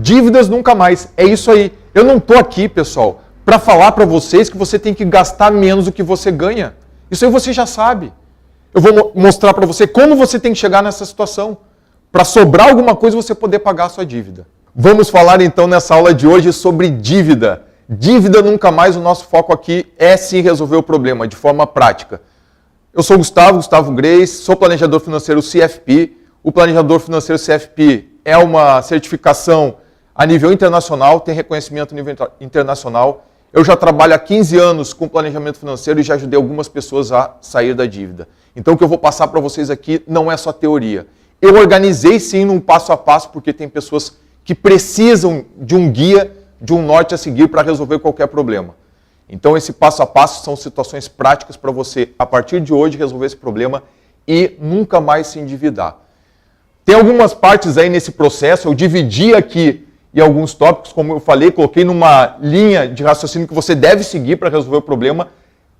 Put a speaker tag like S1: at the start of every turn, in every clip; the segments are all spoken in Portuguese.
S1: Dívidas nunca mais. É isso aí. Eu não estou aqui, pessoal, para falar para vocês que você tem que gastar menos do que você ganha. Isso aí você já sabe. Eu vou mostrar para você como você tem que chegar nessa situação. Para sobrar alguma coisa e você poder pagar a sua dívida. Vamos falar então nessa aula de hoje sobre dívida. Dívida nunca mais, o nosso foco aqui é sim resolver o problema de forma prática. Eu sou Gustavo Grace, sou planejador financeiro CFP. O planejador financeiro CFP é uma certificação a nível internacional, tem reconhecimento a nível internacional. Eu já trabalho há 15 anos com planejamento financeiro e já ajudei algumas pessoas a sair da dívida. Então o que eu vou passar para vocês aqui não é só teoria. Eu organizei sim num passo a passo, porque tem pessoas que precisam de um guia, de um norte a seguir para resolver qualquer problema. Então esse passo a passo são situações práticas para você, a partir de hoje, resolver esse problema e nunca mais se endividar. Tem algumas partes aí nesse processo, eu dividi aqui em alguns tópicos, como eu falei, coloquei numa linha de raciocínio que você deve seguir para resolver o problema,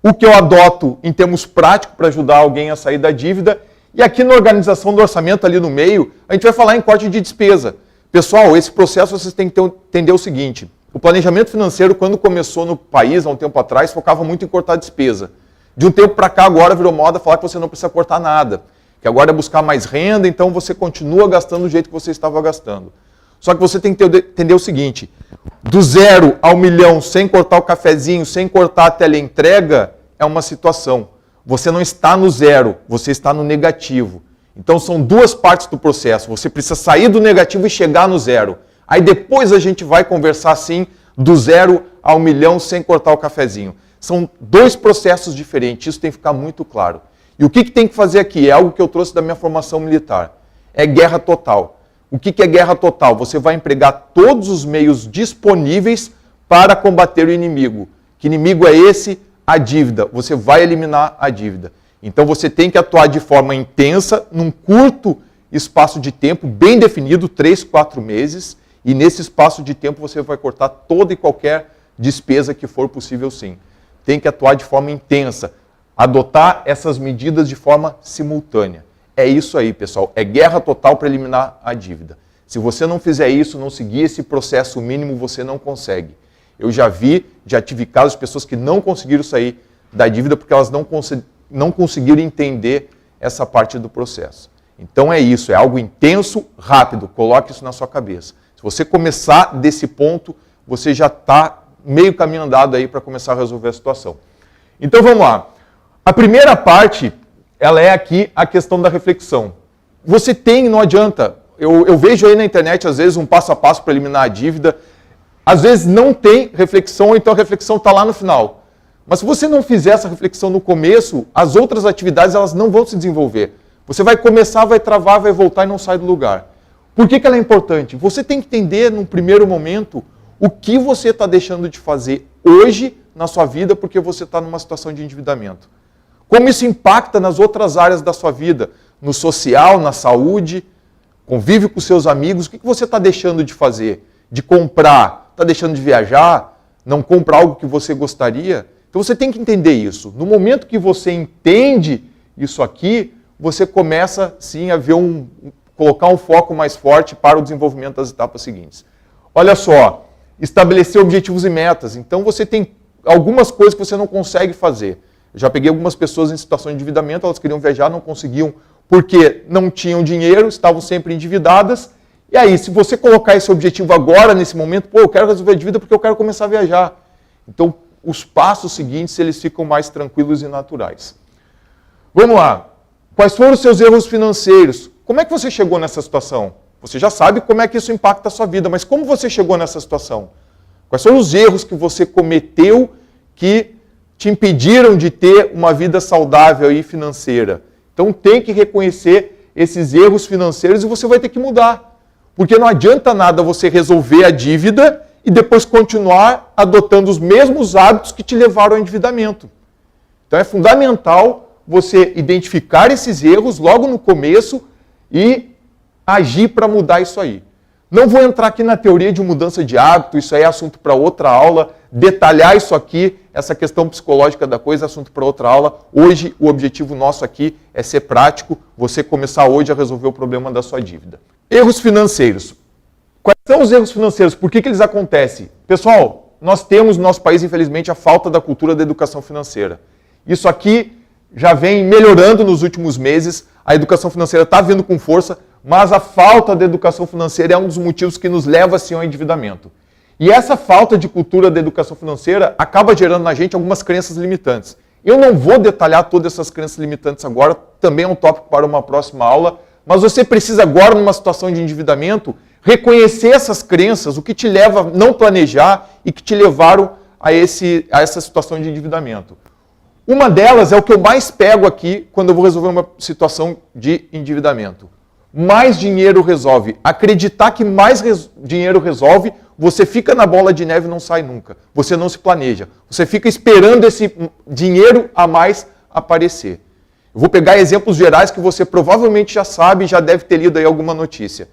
S1: o que eu adoto em termos práticos para ajudar alguém a sair da dívida, e aqui na organização do orçamento ali no meio, a gente vai falar em corte de despesa. Pessoal, esse processo vocês têm que entender o seguinte, o planejamento financeiro, quando começou no país, há um tempo atrás, focava muito em cortar despesa. De um tempo para cá, agora virou moda falar que você não precisa cortar nada, que agora é buscar mais renda, então você continua gastando do jeito que você estava gastando. Só que você tem que entender o seguinte, do 0 ao 1 milhão, sem cortar o cafezinho, sem cortar a teleentrega, é uma situação. Você não está no 0, você está no negativo. Então são duas partes do processo. Você precisa sair do negativo e chegar no 0. Aí depois a gente vai conversar assim, do 0 ao 1 milhão, sem cortar o cafezinho. São dois processos diferentes, isso tem que ficar muito claro. E o que tem que fazer aqui? É algo que eu trouxe da minha formação militar. É guerra total. O que é guerra total? Você vai empregar todos os meios disponíveis para combater o inimigo. Que inimigo é esse? A dívida. Você vai eliminar a dívida. Então você tem que atuar de forma intensa, num curto espaço de tempo, bem definido, 3, 4 meses, e nesse espaço de tempo você vai cortar toda e qualquer despesa que for possível sim. Tem que atuar de forma intensa, adotar essas medidas de forma simultânea. É isso aí, pessoal. É guerra total para eliminar a dívida. Se você não fizer isso, não seguir esse processo mínimo, você não consegue. Eu já tive casos de pessoas que não conseguiram sair da dívida porque elas não conseguiram entender essa parte do processo. Então é isso, é algo intenso, rápido. Coloque isso na sua cabeça. Se você começar desse ponto, você já está meio caminho andado aí para começar a resolver a situação. Então vamos lá. A primeira parte, ela é aqui a questão da reflexão. Você tem, não adianta, eu vejo aí na internet às vezes um passo a passo para eliminar a dívida, às vezes não tem reflexão, ou então a reflexão está lá no final. Mas se você não fizer essa reflexão no começo, as outras atividades elas não vão se desenvolver. Você vai começar, vai travar, vai voltar e não sai do lugar. Por que ela é importante? Você tem que entender, num primeiro momento, o que você está deixando de fazer hoje na sua vida porque você está numa situação de endividamento. Como isso impacta nas outras áreas da sua vida, no social, na saúde, convive com seus amigos, o que você está deixando de fazer? De comprar, está deixando de viajar, não compra algo que você gostaria? Então você tem que entender isso. No momento que você entende isso aqui, você começa sim a ver colocar um foco mais forte para o desenvolvimento das etapas seguintes. Olha só, estabelecer objetivos e metas. Então você tem algumas coisas que você não consegue fazer. Eu já peguei algumas pessoas em situação de endividamento, elas queriam viajar, não conseguiam porque não tinham dinheiro, estavam sempre endividadas. E aí, se você colocar esse objetivo agora, nesse momento, eu quero resolver a dívida porque eu quero começar a viajar. Então, os passos seguintes, eles ficam mais tranquilos e naturais. Vamos lá. Quais foram os seus erros financeiros? Como é que você chegou nessa situação? Você já sabe como é que isso impacta a sua vida, mas como você chegou nessa situação? Quais foram os erros que você cometeu que te impediram de ter uma vida saudável e financeira? Então tem que reconhecer esses erros financeiros e você vai ter que mudar. Porque não adianta nada você resolver a dívida e depois continuar adotando os mesmos hábitos que te levaram ao endividamento. Então é fundamental você identificar esses erros logo no começo e agir para mudar isso aí. Não vou entrar aqui na teoria de mudança de hábito, isso aí é assunto para outra aula. Detalhar isso aqui, essa questão psicológica da coisa, é assunto para outra aula. Hoje, o objetivo nosso aqui é ser prático, você começar hoje a resolver o problema da sua dívida. Erros financeiros. Quais são os erros financeiros? Por que eles acontecem? Pessoal, nós temos no nosso país, infelizmente, a falta da cultura da educação financeira. Isso aqui já vem melhorando nos últimos meses, a educação financeira está vindo com força, mas a falta da educação financeira é um dos motivos que nos leva assim, ao endividamento. E essa falta de cultura da educação financeira acaba gerando na gente algumas crenças limitantes. Eu não vou detalhar todas essas crenças limitantes agora, também é um tópico para uma próxima aula, mas você precisa agora, numa situação de endividamento, reconhecer essas crenças, o que te leva a não planejar e que te levaram a essa situação de endividamento. Uma delas é o que eu mais pego aqui quando eu vou resolver uma situação de endividamento. Mais dinheiro resolve. Acreditar que mais dinheiro resolve, você fica na bola de neve e não sai nunca. Você não se planeja. Você fica esperando esse dinheiro a mais aparecer. Eu vou pegar exemplos gerais que você provavelmente já sabe e já deve ter lido aí alguma notícia.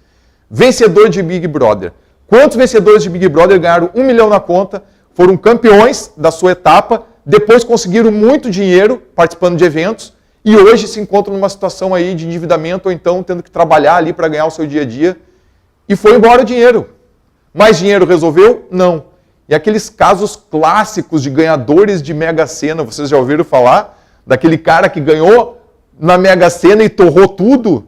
S1: Vencedor de Big Brother. Quantos vencedores de Big Brother ganharam 1 milhão na conta, foram campeões da sua etapa, depois conseguiram muito dinheiro participando de eventos e hoje se encontram numa situação aí de endividamento ou então tendo que trabalhar ali para ganhar o seu dia a dia e foi embora o dinheiro. Mais dinheiro resolveu? Não. E aqueles casos clássicos de ganhadores de Mega Sena, vocês já ouviram falar? Daquele cara que ganhou na Mega Sena e torrou tudo?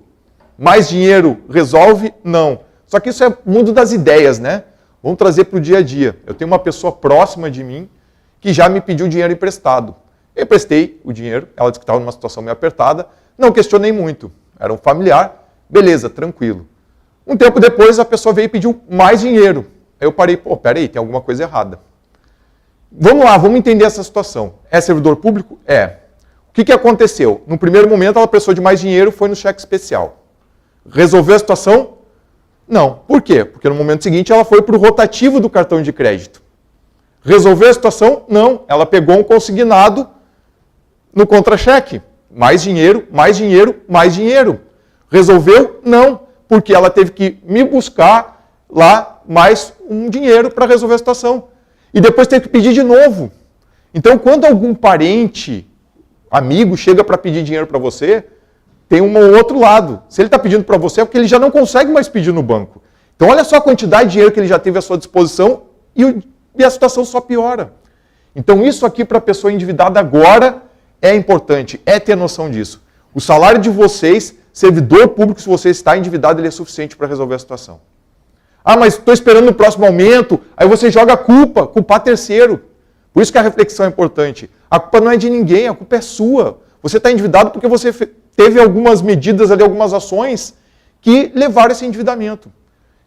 S1: Mais dinheiro resolve? Não. Só que isso é mundo das ideias, né? Vamos trazer para o dia a dia. Eu tenho uma pessoa próxima de mim que já me pediu dinheiro emprestado. Eu emprestei o dinheiro, ela disse que estava numa situação meio apertada, não questionei muito. Era um familiar, beleza, tranquilo. Um tempo depois a pessoa veio e pediu mais dinheiro. Aí eu parei, peraí, tem alguma coisa errada. Vamos lá, vamos entender essa situação. É servidor público? É. O que aconteceu? No primeiro momento ela precisou de mais dinheiro, foi no cheque especial. Resolveu a situação? Não. Por quê? Porque no momento seguinte ela foi para o rotativo do cartão de crédito. Resolveu a situação? Não. Ela pegou um consignado no contra-cheque. Mais dinheiro, mais dinheiro, mais dinheiro. Resolveu? Não. Porque ela teve que me buscar lá mais um dinheiro para resolver a situação. E depois teve que pedir de novo. Então, quando algum parente, amigo, chega para pedir dinheiro para você, tem um outro lado. Se ele está pedindo para você é porque ele já não consegue mais pedir no banco. Então, olha só a quantidade de dinheiro que ele já teve à sua disposição e a situação só piora. Então, isso aqui para a pessoa endividada agora é importante, é ter noção disso. O salário de vocês, servidor público, se você está endividado, ele é suficiente para resolver a situação. Ah, mas estou esperando o próximo aumento, aí você joga a culpa, culpar terceiro. Por isso que a reflexão é importante. A culpa não é de ninguém, a culpa é sua. Você está endividado porque você teve algumas medidas ali, algumas ações que levaram a esse endividamento.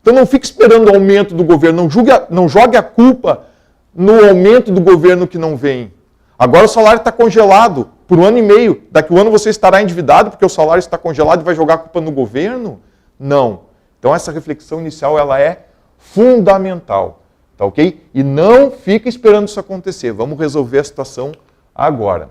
S1: Então não fique esperando o aumento do governo, não jogue a culpa no aumento do governo que não vem. Agora o salário está congelado por 1 ano e meio. Daqui a um ano você estará endividado porque o salário está congelado e vai jogar a culpa no governo? Não. Então essa reflexão inicial ela é fundamental, tá ok? E não fique esperando isso acontecer. Vamos resolver a situação agora.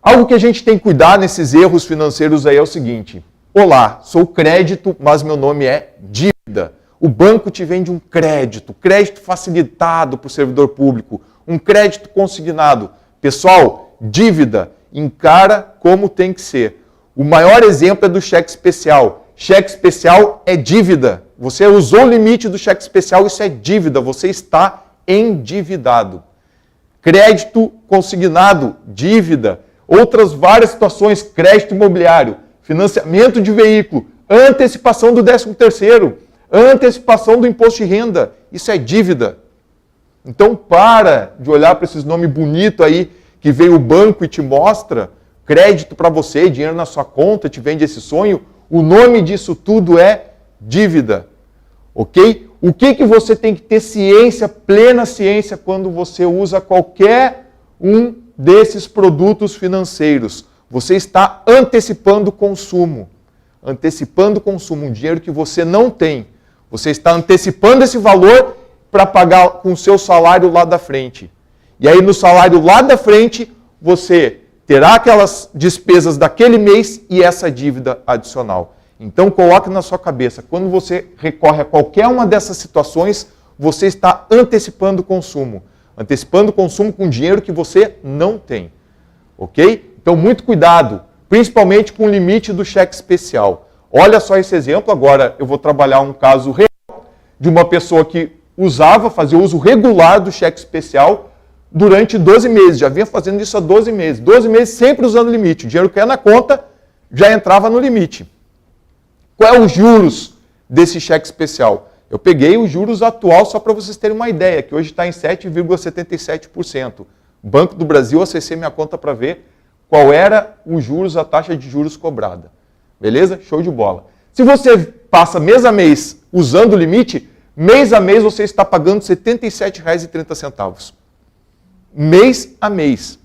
S1: Algo que a gente tem que cuidar nesses erros financeiros aí é o seguinte. Olá, sou crédito, mas meu nome é dívida. O banco te vende um crédito facilitado para o servidor público, um crédito consignado. Pessoal, dívida, encara como tem que ser. O maior exemplo é do cheque especial. Cheque especial é dívida. Você usou o limite do cheque especial, isso é dívida, você está endividado. Crédito consignado, dívida. Outras várias situações, crédito imobiliário, financiamento de veículo, antecipação do 13º, antecipação do imposto de renda, isso é dívida. Então para de olhar para esses nomes bonitos aí, que veio o banco e te mostra, crédito para você, dinheiro na sua conta, te vende esse sonho, o nome disso tudo é dívida, ok? O que você tem que ter ciência, plena ciência, quando você usa qualquer um desses produtos financeiros? Você está antecipando o consumo. Antecipando o consumo, um dinheiro que você não tem. Você está antecipando esse valor para pagar com o seu salário lá da frente. E aí no salário lá da frente, você terá aquelas despesas daquele mês e essa dívida adicional. Então coloque na sua cabeça, quando você recorre a qualquer uma dessas situações, você está antecipando o consumo. Antecipando o consumo com dinheiro que você não tem. Ok? Então muito cuidado, principalmente com o limite do cheque especial. Olha só esse exemplo, agora eu vou trabalhar um caso real. de uma pessoa que fazia uso regular do cheque especial durante 12 meses. Já vinha fazendo isso há 12 meses. 12 meses sempre usando limite. O dinheiro que ia na conta já entrava no limite. Qual é os juros desse cheque especial? Eu peguei os juros atual só para vocês terem uma ideia, que hoje está em 7,77%. Banco do Brasil, acessei minha conta para ver qual era os juros, a taxa de juros cobrada. Beleza? Show de bola. Se você passa mês a mês usando o limite, mês a mês você está pagando R$ 77,30. Mês a mês.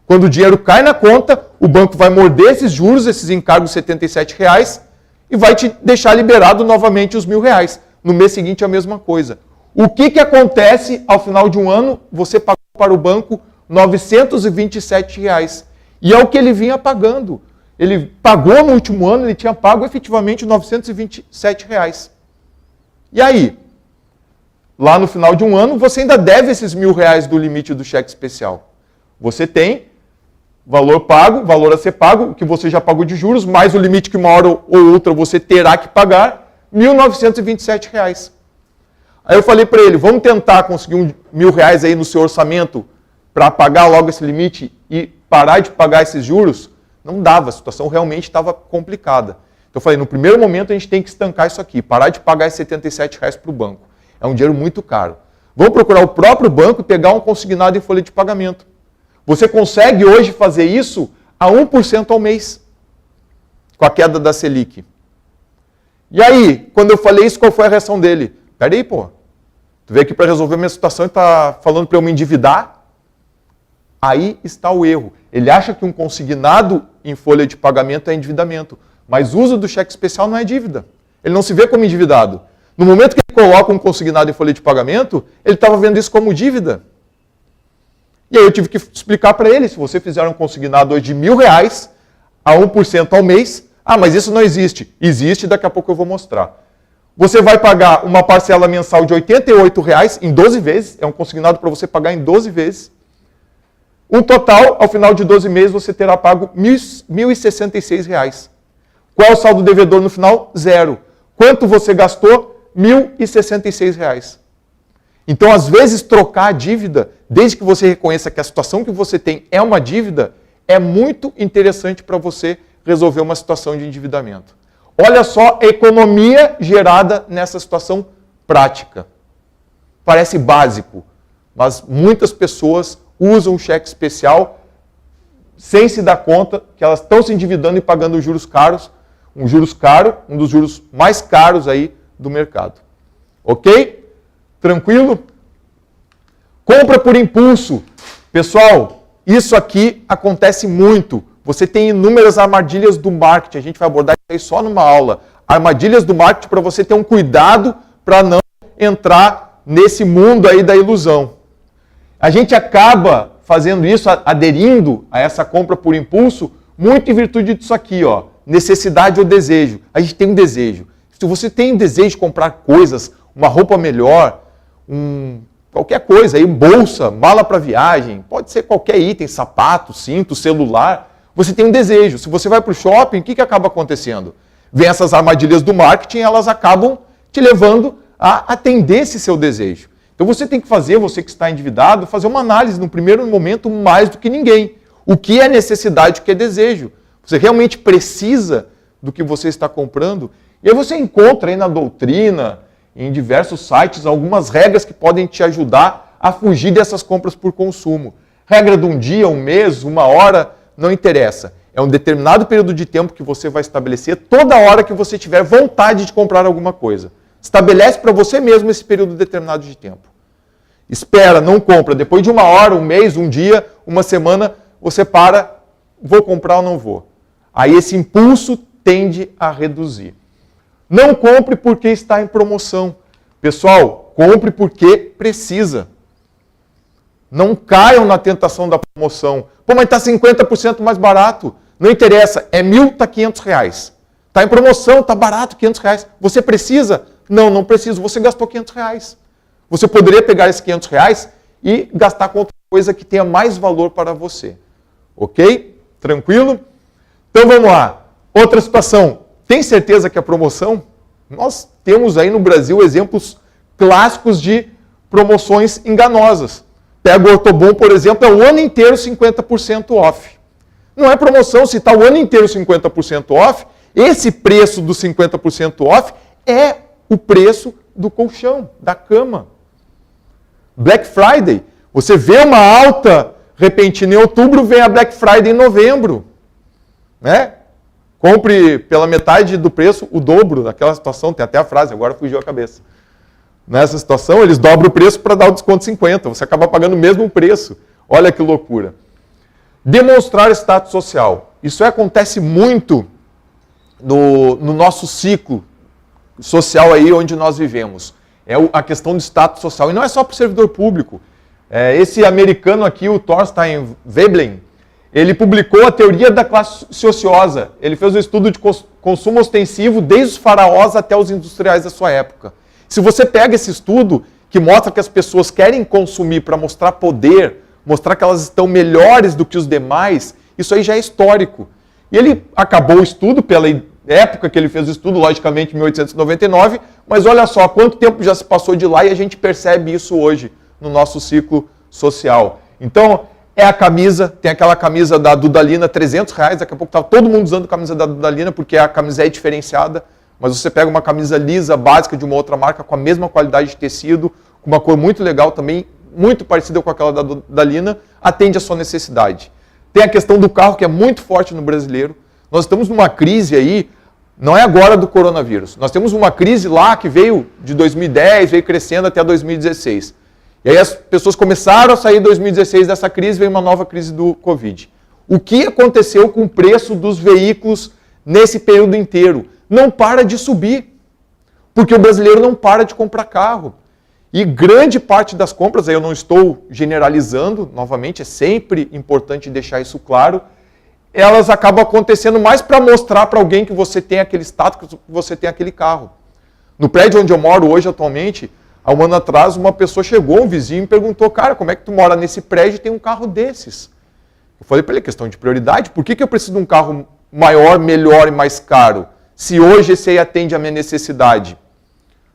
S1: Quando o dinheiro cai na conta, o banco vai morder esses juros, esses encargos de R$ 77,00 e vai te deixar liberado novamente os R$ 1.000. No mês seguinte a mesma coisa. O que acontece ao final de um ano? Você pagou para o banco R$ 927,00. E é o que ele vinha pagando. Ele pagou no último ano, ele tinha pago efetivamente R$ 927,00. E aí? Lá no final de um ano, você ainda deve esses R$ 1.000 do limite do cheque especial. Você tem valor pago, valor a ser pago, o que você já pagou de juros, mais o limite que uma hora ou outra você terá que pagar, R$ 1.927,00. Aí eu falei para ele, vamos tentar conseguir R$ 1.000 aí no seu orçamento para pagar logo esse limite e parar de pagar esses juros? Não dava, a situação realmente estava complicada. Então eu falei, no primeiro momento a gente tem que estancar isso aqui, parar de pagar esses R$ 77,00 para o banco. É um dinheiro muito caro. Vamos procurar o próprio banco e pegar um consignado em folha de pagamento. Você consegue hoje fazer isso a 1% ao mês, com a queda da Selic. E aí, quando eu falei isso, qual foi a reação dele? Peraí, pô, tu veio aqui para resolver a minha situação e está falando para eu me endividar? Aí está o erro. Ele acha que um consignado em folha de pagamento é endividamento, mas o uso do cheque especial não é dívida. Ele não se vê como endividado. No momento que ele coloca um consignado em folha de pagamento, ele estava vendo isso como dívida. E aí eu tive que explicar para ele, se você fizer um consignado hoje de R$ 1.000 a 1% ao mês, mas isso não existe. Existe, daqui a pouco eu vou mostrar. Você vai pagar uma parcela mensal de R$ 88,00 em 12 vezes, é um consignado para você pagar em 12 vezes. Um total, ao final de 12 meses, você terá pago R$ 1.066. Qual é o saldo devedor no final? Zero. Quanto você gastou? R$ 1.066. Então, às vezes, trocar a dívida, desde que você reconheça que a situação que você tem é uma dívida, é muito interessante para você resolver uma situação de endividamento. Olha só a economia gerada nessa situação prática. Parece básico, mas muitas pessoas usam o cheque especial sem se dar conta que elas estão se endividando e pagando juros caros, um dos juros mais caros aí do mercado. Ok? Tranquilo? Compra por impulso. Pessoal, isso aqui acontece muito. Você tem inúmeras armadilhas do marketing. A gente vai abordar isso aí só numa aula. Armadilhas do marketing para você ter um cuidado para não entrar nesse mundo aí da ilusão. A gente acaba fazendo isso, aderindo a essa compra por impulso, muito em virtude disso aqui, ó, necessidade ou desejo. A gente tem um desejo. Se você tem um desejo de comprar coisas, uma roupa melhor, qualquer coisa, aí, bolsa, mala para viagem, pode ser qualquer item, sapato, cinto, celular, você tem um desejo. Se você vai para o shopping, o que acaba acontecendo? Vem essas armadilhas do marketing, elas acabam te levando a atender esse seu desejo. Então você tem que fazer, você que está endividado, fazer uma análise no primeiro momento mais do que ninguém. O que é necessidade, o que é desejo? Você realmente precisa do que você está comprando? E aí você encontra aí na doutrina, em diversos sites, algumas regras que podem te ajudar a fugir dessas compras por consumo. Regra de um dia, um mês, uma hora, não interessa. É um determinado período de tempo que você vai estabelecer toda hora que você tiver vontade de comprar alguma coisa. Estabelece para você mesmo esse período determinado de tempo. Espera, não compra. Depois de uma hora, um mês, um dia, uma semana, você para, vou comprar ou não vou. Aí esse impulso tende a reduzir. Não compre porque está em promoção. Pessoal, compre porque precisa. Não caiam na tentação da promoção. Pô, mas está 50% mais barato. Não interessa, é 1.000, está R$500. Está em promoção, está barato, R$500. Você precisa? Não, não preciso. Você gastou R$500. Você poderia pegar esses R$500 e gastar com outra coisa que tenha mais valor para você. Ok? Tranquilo? Então vamos lá. Outra situação. Tem certeza que a promoção? Nós temos aí no Brasil exemplos clássicos de promoções enganosas. Pega o Ortobon, por exemplo, é o ano inteiro 50% off. Não é promoção, se está o ano inteiro 50% off, esse preço do 50% off é o preço do colchão, da cama. Black Friday, você vê uma alta repentina em outubro, vem a Black Friday em novembro. Né? Compre pela metade do preço o dobro daquela situação, tem até a frase, agora fugiu a cabeça. Nessa situação, eles dobram o preço para dar o desconto 50%, você acaba pagando o mesmo preço. Olha que loucura. Demonstrar status social. Isso acontece muito no nosso ciclo social aí onde nós vivemos. É a questão do status social. E não é só para o servidor público. Esse americano aqui, o Thorstein Veblen, ele publicou a teoria da classe ociosa. Ele fez um estudo de consumo ostensivo desde os faraós até os industriais da sua época. Se você pega esse estudo, que mostra que as pessoas querem consumir para mostrar poder, mostrar que elas estão melhores do que os demais, isso aí já é histórico. E ele acabou o estudo pela época que ele fez o estudo, logicamente em 1899, mas olha só, quanto tempo já se passou de lá e a gente percebe isso hoje no nosso ciclo social. Então, é a camisa, tem aquela camisa da Dudalina, R$300, daqui a pouco estava todo mundo usando a camisa da Dudalina, porque a camisa é diferenciada, mas você pega uma camisa lisa, básica, de uma outra marca, com a mesma qualidade de tecido, com uma cor muito legal também, muito parecida com aquela da Dudalina, atende à sua necessidade. Tem a questão do carro, que é muito forte no brasileiro. Nós estamos numa crise aí, não é agora do coronavírus, nós temos uma crise lá que veio de 2010, veio crescendo até 2016. E aí as pessoas começaram a sair em 2016 dessa crise, veio uma nova crise do Covid. O que aconteceu com o preço dos veículos nesse período inteiro? Não para de subir, porque o brasileiro não para de comprar carro. E grande parte das compras, aí eu não estou generalizando, novamente, é sempre importante deixar isso claro, elas acabam acontecendo mais para mostrar para alguém que você tem aquele status, que você tem aquele carro. No prédio onde eu moro hoje atualmente, há um ano atrás, uma pessoa chegou, um vizinho, e me perguntou, cara, como é que tu mora nesse prédio e tem um carro desses? Eu falei para ele, questão de prioridade, por que eu preciso de um carro maior, melhor e mais caro, se hoje esse aí atende à minha necessidade?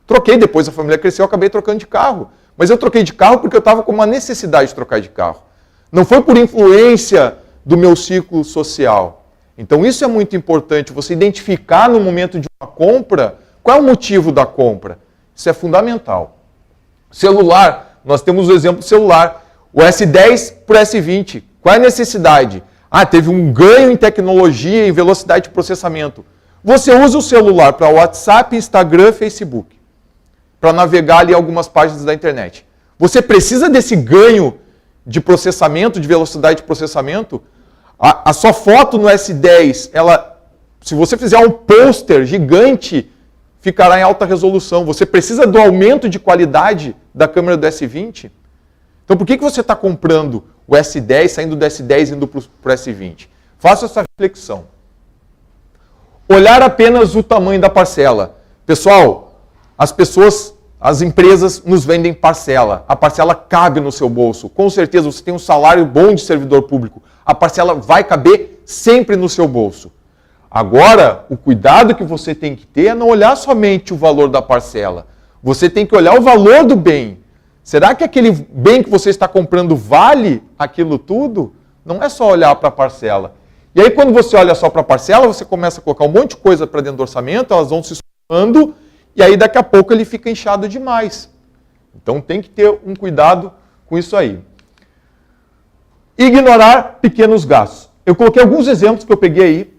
S1: Troquei, depois a família cresceu, eu acabei trocando de carro. Mas eu troquei de carro porque eu estava com uma necessidade de trocar de carro. Não foi por influência do meu ciclo social. Então isso é muito importante, você identificar no momento de uma compra, qual é o motivo da compra. Isso é fundamental. Celular, nós temos o exemplo do celular. O S10 para o S20. Qual é a necessidade? Ah, teve um ganho em tecnologia, em velocidade de processamento. Você usa o celular para WhatsApp, Instagram, Facebook. Para navegar ali algumas páginas da internet. Você precisa desse ganho de processamento, de velocidade de processamento? A sua foto no S10, se você fizer um pôster gigante, ficará em alta resolução. Você precisa do aumento de qualidade da câmera do S20? Então por que você está comprando o S10, saindo do S10 e indo para o S20? Faça essa reflexão. Olhar apenas o tamanho da parcela. Pessoal, as empresas nos vendem parcela. A parcela cabe no seu bolso. Com certeza, você tem um salário bom de servidor público. A parcela vai caber sempre no seu bolso. Agora, o cuidado que você tem que ter é não olhar somente o valor da parcela. Você tem que olhar o valor do bem. Será que aquele bem que você está comprando vale aquilo tudo? Não é só olhar para a parcela. E aí, quando você olha só para a parcela, você começa a colocar um monte de coisa para dentro do orçamento, elas vão se somando, e aí daqui a pouco ele fica inchado demais. Então tem que ter um cuidado com isso aí. Ignorar pequenos gastos. Eu coloquei alguns exemplos que eu peguei aí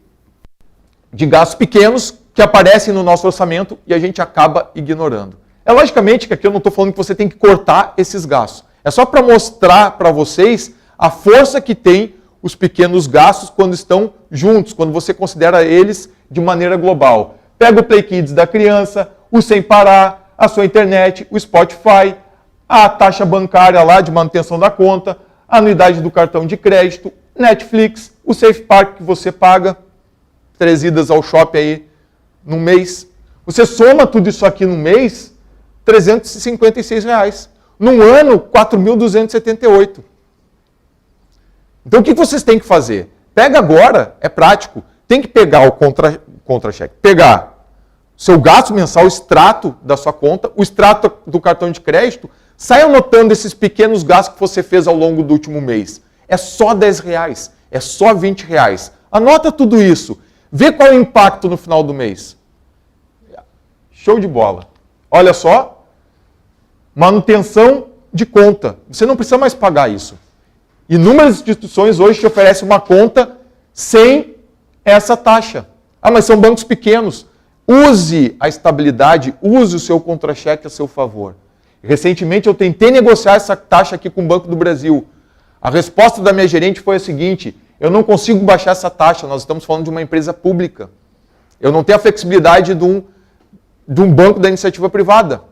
S1: de gastos pequenos que aparecem no nosso orçamento e a gente acaba ignorando. É logicamente que aqui eu não estou falando que você tem que cortar esses gastos. É só para mostrar para vocês a força que tem os pequenos gastos quando estão juntos, quando você considera eles de maneira global. Pega o Play Kids da criança, o Sem Parar, a sua internet, o Spotify, a taxa bancária lá de manutenção da conta, a anuidade do cartão de crédito, Netflix, o Safe Park que você paga, 3 idas ao shopping aí no mês. Você soma tudo isso aqui no mês, R$ 356. Num ano, R$ 4.278. Então o que vocês têm que fazer? Pega agora, é prático, tem que pegar o contra-cheque, pegar seu gasto mensal, o extrato da sua conta. O extrato do cartão de crédito, sai anotando esses pequenos gastos que você fez ao longo do último mês. É só R$10, é só R$20. Anota tudo isso. Vê qual é o impacto no final do mês. Show de bola. Olha só. Manutenção de conta. Você não precisa mais pagar isso. Inúmeras instituições hoje te oferecem uma conta sem essa taxa. Ah, mas são bancos pequenos. Use a estabilidade, use o seu contra-cheque a seu favor. Recentemente eu tentei negociar essa taxa aqui com o Banco do Brasil. A resposta da minha gerente foi a seguinte: eu não consigo baixar essa taxa, nós estamos falando de uma empresa pública. Eu não tenho a flexibilidade de um banco da iniciativa privada.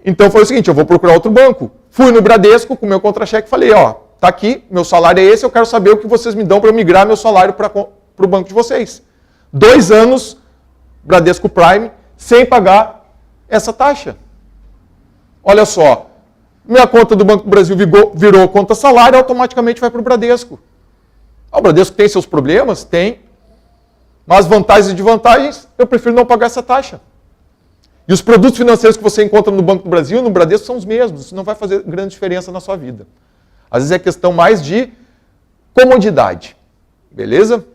S1: Então foi o seguinte, eu vou procurar outro banco. Fui no Bradesco com o meu contra-cheque e falei, ó, tá aqui, meu salário é esse, eu quero saber o que vocês me dão para eu migrar meu salário para o banco de vocês. 2 anos, Bradesco Prime, sem pagar essa taxa. Olha só, minha conta do Banco do Brasil virou conta salário, automaticamente vai para o Bradesco. O Bradesco tem seus problemas? Tem. Mas vantagens e desvantagens, eu prefiro não pagar essa taxa. E os produtos financeiros que você encontra no Banco do Brasil, no Bradesco, são os mesmos. Isso não vai fazer grande diferença na sua vida. Às vezes é questão mais de comodidade. Beleza?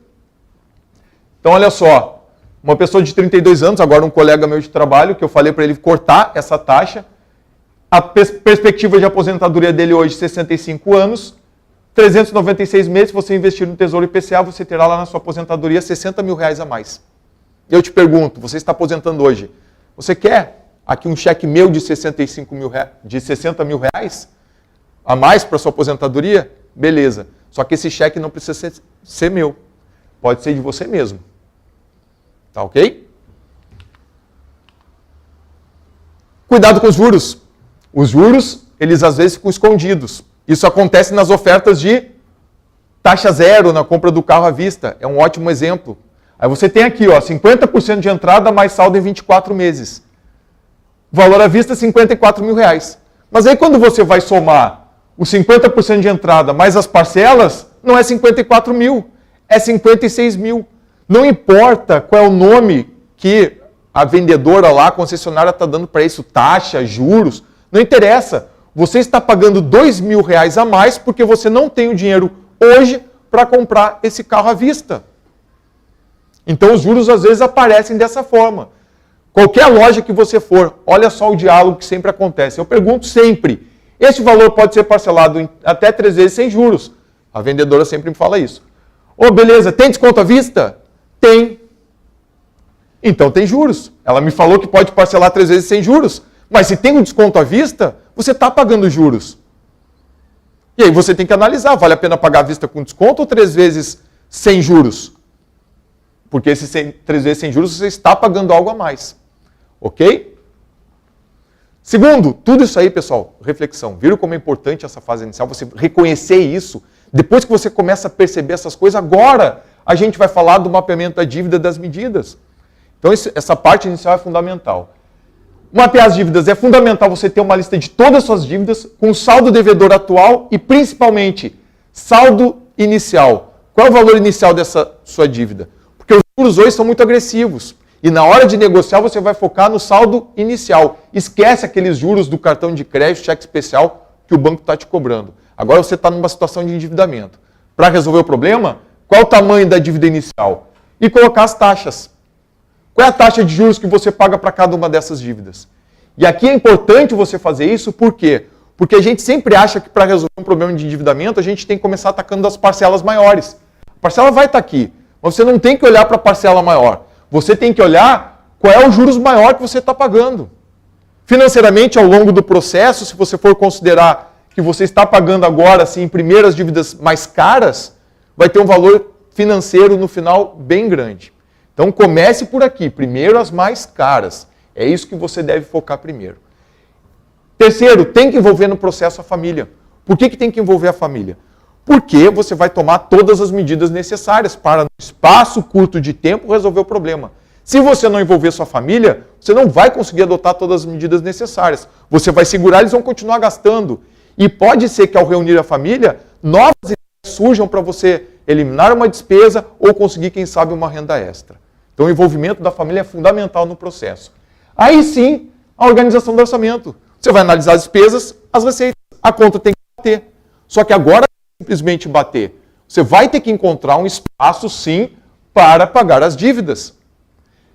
S1: Então, olha só. Uma pessoa de 32 anos, agora um colega meu de trabalho, que eu falei para ele cortar essa taxa. A perspectiva de aposentadoria dele hoje, 65 anos. 396 meses, se você investir no Tesouro IPCA, você terá lá na sua aposentadoria R$60 mil a mais. Eu te pergunto, você está aposentando hoje, você quer aqui um cheque meu de 60 mil reais a mais para sua aposentadoria? Beleza. Só que esse cheque não precisa ser meu. Pode ser de você mesmo. Tá ok? Cuidado com os juros. Os juros, eles às vezes ficam escondidos. Isso acontece nas ofertas de taxa zero na compra do carro à vista. É um ótimo exemplo. Aí você tem aqui, ó, 50% de entrada mais saldo em 24 meses. Valor à vista, R$54 mil. Mas aí quando você vai somar os 50% de entrada mais as parcelas, não é 54 mil, é 56 mil. Não importa qual é o nome que a vendedora lá, a concessionária, está dando para isso, taxa, juros, não interessa. Você está pagando R$2 mil a mais porque você não tem o dinheiro hoje para comprar esse carro à vista. Então os juros às vezes aparecem dessa forma. Qualquer loja que você for, olha só o diálogo que sempre acontece. Eu pergunto sempre, este valor pode ser parcelado em até 3 vezes sem juros? A vendedora sempre me fala isso. Ô, beleza, tem desconto à vista? Tem. Então tem juros. Ela me falou que pode parcelar 3 vezes sem juros. Mas se tem um desconto à vista, você está pagando juros. E aí você tem que analisar, vale a pena pagar à vista com desconto ou 3 vezes sem juros? Porque esses 3 vezes sem juros você está pagando algo a mais. Ok? Segundo, tudo isso aí, pessoal, reflexão. Viram como é importante essa fase inicial, você reconhecer isso? Depois que você começa a perceber essas coisas, agora a gente vai falar do mapeamento da dívida das medidas. Então essa parte inicial é fundamental. Mapear as dívidas é fundamental você ter uma lista de todas as suas dívidas com saldo devedor atual e principalmente saldo inicial. Qual é o valor inicial dessa sua dívida? Porque os juros hoje são muito agressivos. E na hora de negociar você vai focar no saldo inicial. Esquece aqueles juros do cartão de crédito, cheque especial que o banco está te cobrando. Agora você está numa situação de endividamento. Para resolver o problema, qual é o tamanho da dívida inicial? E colocar as taxas. Qual é a taxa de juros que você paga para cada uma dessas dívidas? E aqui é importante você fazer isso, por quê? Porque a gente sempre acha que para resolver um problema de endividamento, a gente tem que começar atacando as parcelas maiores. A parcela vai estar aqui, mas você não tem que olhar para a parcela maior. Você tem que olhar qual é o juros maior que você está pagando. Financeiramente, ao longo do processo, se você for considerar que você está pagando agora, assim, primeiras dívidas mais caras, vai ter um valor financeiro no final bem grande. Então comece por aqui, primeiro as mais caras. É isso que você deve focar primeiro. Terceiro, tem que envolver no processo a família. Por que tem que envolver a família? Porque você vai tomar todas as medidas necessárias para, no espaço curto de tempo, resolver o problema. Se você não envolver sua família, você não vai conseguir adotar todas as medidas necessárias. Você vai segurar, eles vão continuar gastando. E pode ser que ao reunir a família, novas ideias surjam para você eliminar uma despesa ou conseguir, quem sabe, uma renda extra. Então o envolvimento da família é fundamental no processo. Aí sim, a organização do orçamento. Você vai analisar as despesas, as receitas. A conta tem que bater. Só que agora não é simplesmente bater. Você vai ter que encontrar um espaço, sim, para pagar as dívidas.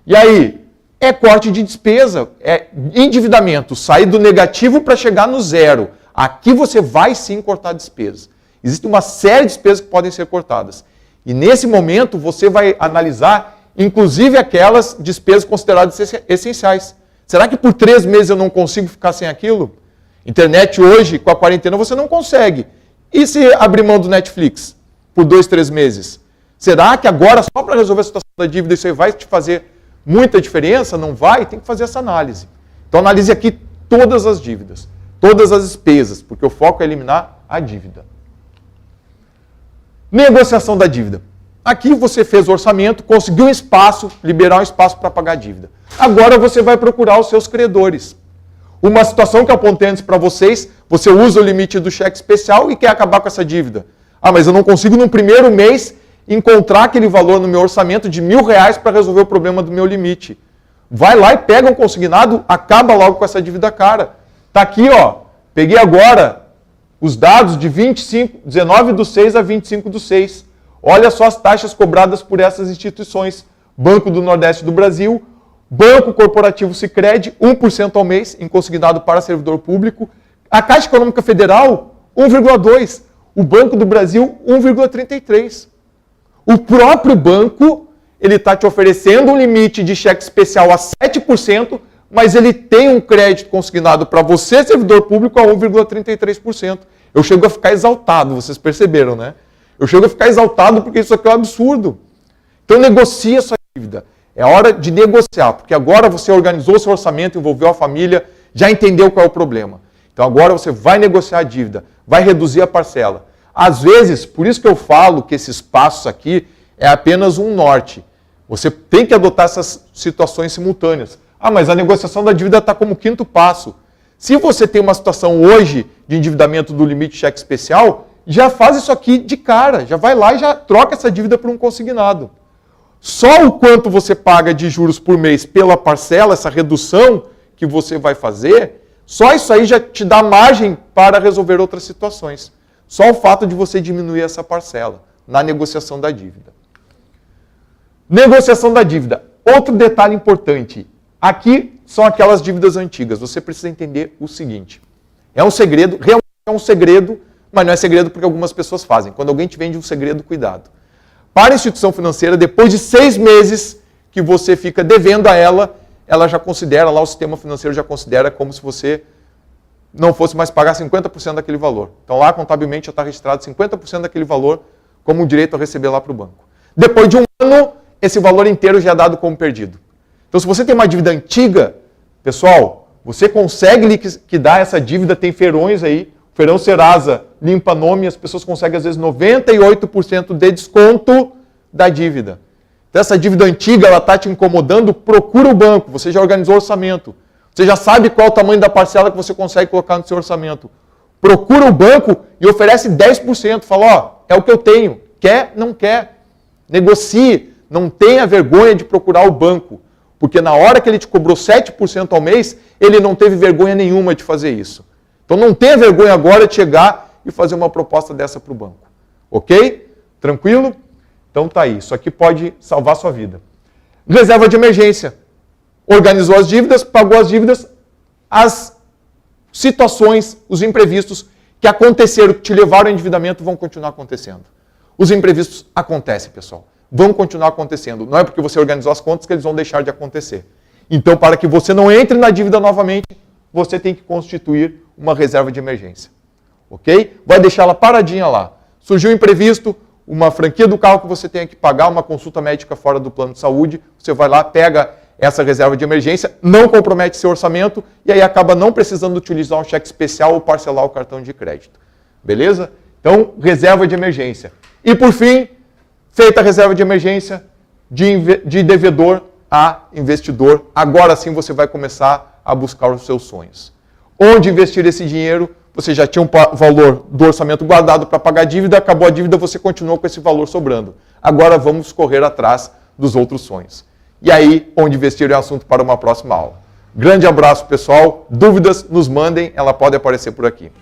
S1: E aí, é corte de despesa, é endividamento, sair do negativo para chegar no zero. Aqui você vai sim cortar despesas. Existe uma série de despesas que podem ser cortadas. E nesse momento você vai analisar, inclusive aquelas despesas consideradas essenciais. Será que por 3 meses eu não consigo ficar sem aquilo? Internet hoje, com a quarentena, você não consegue. E se abrir mão do Netflix por 2, 3 meses? Será que agora, só para resolver a situação da dívida, isso aí vai te fazer muita diferença? Não vai? Tem que fazer essa análise. Então analise aqui todas as dívidas, todas as despesas, porque o foco é eliminar a dívida. Negociação da dívida. Aqui você fez o orçamento, conseguiu um espaço, liberar um espaço para pagar a dívida. Agora você vai procurar os seus credores. Uma situação que eu apontei antes para vocês, você usa o limite do cheque especial e quer acabar com essa dívida. Ah, mas eu não consigo no primeiro mês encontrar aquele valor no meu orçamento de R$1.000 para resolver o problema do meu limite. Vai lá e pega um consignado, acaba logo com essa dívida cara. Tá aqui, ó. Peguei agora os dados de 19/6 a 25/6. Olha só as taxas cobradas por essas instituições. Banco do Nordeste do Brasil, Banco Corporativo Sicredi, 1% ao mês em consignado para servidor público. A Caixa Econômica Federal, 1,2%. O Banco do Brasil, 1,33%. O próprio banco, ele está te oferecendo um limite de cheque especial a 7%, mas ele tem um crédito consignado para você, servidor público, a 1,33%. Eu chego a ficar exaltado, vocês perceberam, né? Eu chego a ficar exaltado porque isso aqui é um absurdo. Então negocia a sua dívida. É hora de negociar, porque agora você organizou o seu orçamento, envolveu a família, já entendeu qual é o problema. Então agora você vai negociar a dívida, vai reduzir a parcela. Às vezes, por isso que eu falo que esses passos aqui é apenas um norte. Você tem que adotar essas situações simultâneas. Ah, mas a negociação da dívida está como 5º passo. Se você tem uma situação hoje de endividamento do limite de cheque especial, já faz isso aqui de cara. Já vai lá e já troca essa dívida por um consignado. Só o quanto você paga de juros por mês pela parcela, essa redução que você vai fazer, só isso aí já te dá margem para resolver outras situações. Só o fato de você diminuir essa parcela na negociação da dívida. Negociação da dívida. Outro detalhe importante. Aqui são aquelas dívidas antigas. Você precisa entender o seguinte. É um segredo, realmente é um segredo, mas não é segredo porque algumas pessoas fazem. Quando alguém te vende um segredo, cuidado. Para a instituição financeira, depois de 6 meses que você fica devendo a ela, ela já considera, lá o sistema financeiro já considera como se você não fosse mais pagar 50% daquele valor. Então lá contabilmente já está registrado 50% daquele valor como um direito a receber lá para o banco. Depois de um ano, esse valor inteiro já é dado como perdido. Então se você tem uma dívida antiga, pessoal, você consegue liquidar essa dívida, tem feirões aí, o Feirão Serasa limpa nome, as pessoas conseguem às vezes 98% de desconto da dívida. Então essa dívida antiga, ela está te incomodando, procura o banco, você já organizou o orçamento. Você já sabe qual é o tamanho da parcela que você consegue colocar no seu orçamento. Procura o banco e oferece 10%. Fala, ó, é o que eu tenho. Quer? Não quer. Negocie. Não tenha vergonha de procurar o banco. Porque na hora que ele te cobrou 7% ao mês, ele não teve vergonha nenhuma de fazer isso. Então não tenha vergonha agora de chegar e fazer uma proposta dessa para o banco. Ok? Tranquilo? Então tá aí. Isso aqui pode salvar a sua vida. Reserva de emergência. Organizou as dívidas, pagou as dívidas, as situações, os imprevistos que aconteceram, que te levaram ao endividamento, vão continuar acontecendo. Os imprevistos acontecem, pessoal. Vão continuar acontecendo. Não é porque você organizou as contas que eles vão deixar de acontecer. Então, para que você não entre na dívida novamente, você tem que constituir uma reserva de emergência. Ok? Vai deixar ela paradinha lá. Surgiu um imprevisto, uma franquia do carro que você tem que pagar, uma consulta médica fora do plano de saúde, você vai lá, pega essa reserva de emergência, não compromete seu orçamento e aí acaba não precisando utilizar um cheque especial ou parcelar o cartão de crédito. Beleza? Então, reserva de emergência. E por fim, feita a reserva de emergência, de devedor a investidor, agora sim você vai começar a buscar os seus sonhos. Onde investir esse dinheiro? Você já tinha um valor do orçamento guardado para pagar a dívida, acabou a dívida, você continuou com esse valor sobrando. Agora vamos correr atrás dos outros sonhos. E aí, onde investir é um assunto para uma próxima aula. Grande abraço, pessoal. Dúvidas, nos mandem, ela pode aparecer por aqui.